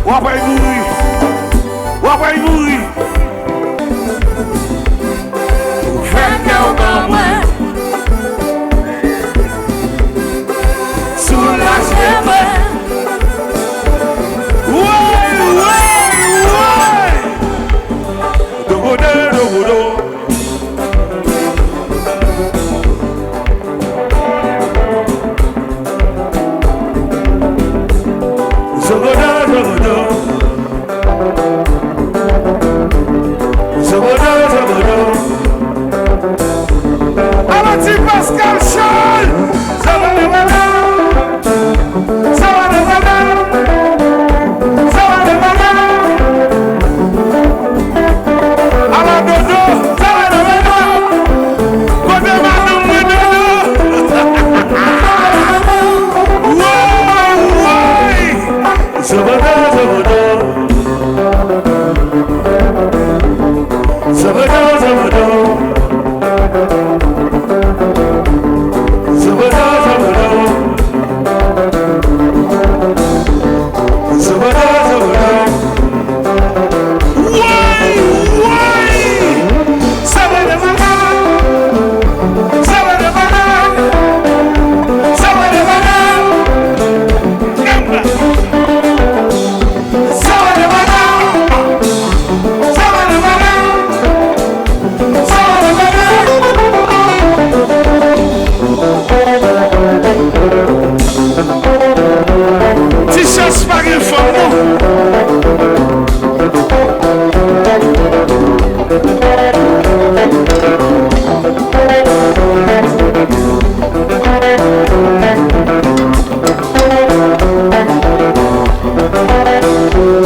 Wapay mouri, wapay mouri. Fèm kè ou nan mwen, sou la chè mwen. Dogodo, dogodo. Zogodo, zogodo. Zogodo, zogodo. Alati Pascal Charles. Zogodo, zogodo. Zogodo, zogodo. Zogodo, zogodo. Ala dodo, zogodo, zogodo. Kote manou mwen dodo. Zogodo, zogodo. Zogodo, zogodo. Zogodo, zogodo. Zogodo, zogodo. Why? Zogodo, zogodo. Zogodo, zogodo. Zogodo, zogodo. Gamba. Zogodo, zogodo. Zogodo, zogodo. Zogodo, zogodo. T-shirt spaghetti for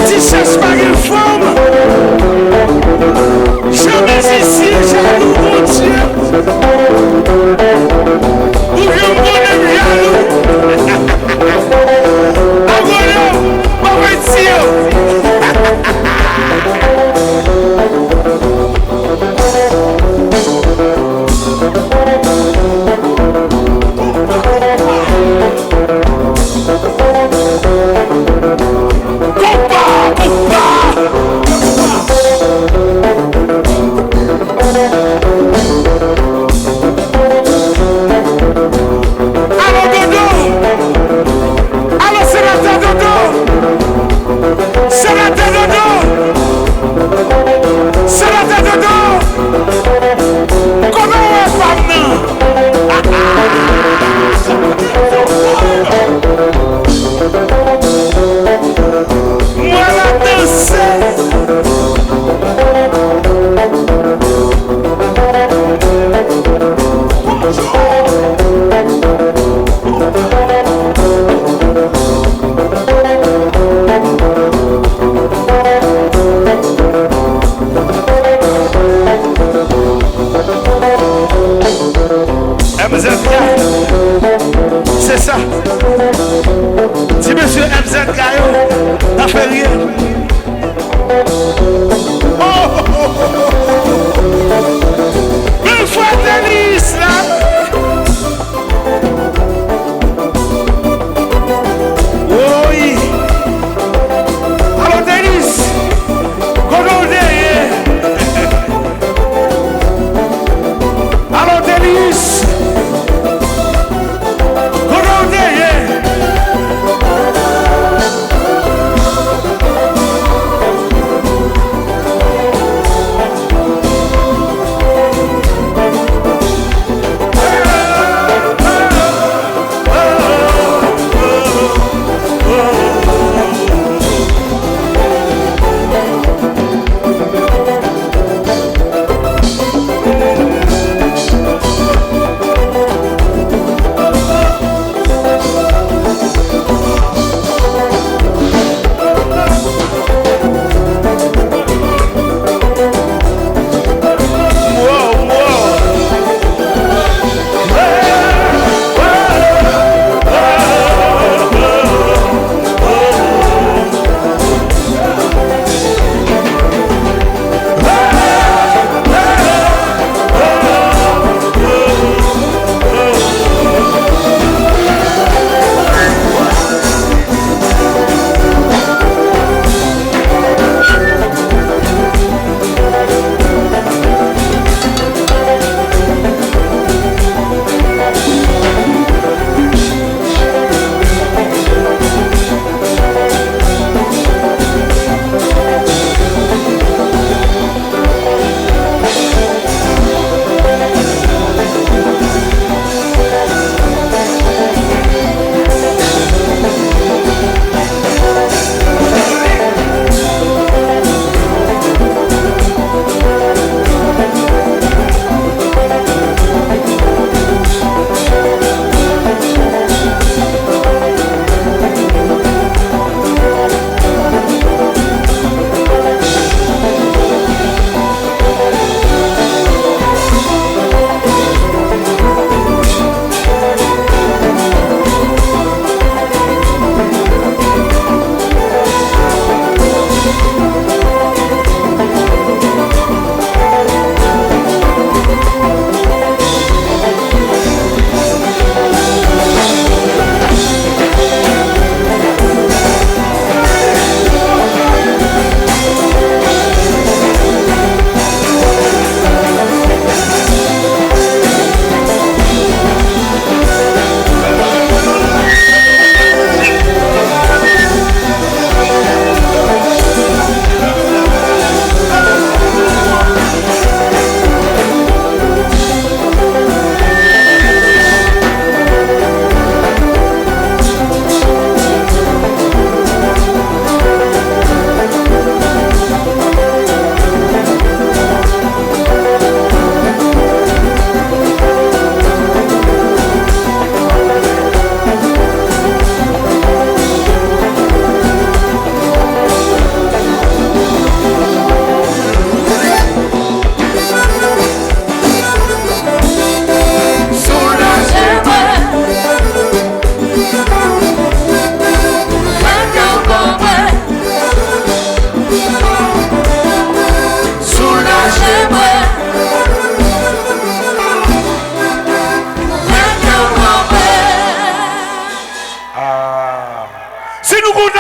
T-shirt spaghetti for jamais ici, jaloux, mon Dieu. Ouvrez un bon jaloux. Agora, Maurício. Alô, Dodô. Alô, Senador Dodô. Senador Dodô. Senador Dodô. Como é, Fernando? Moi, la danse. MZK, c'est ça.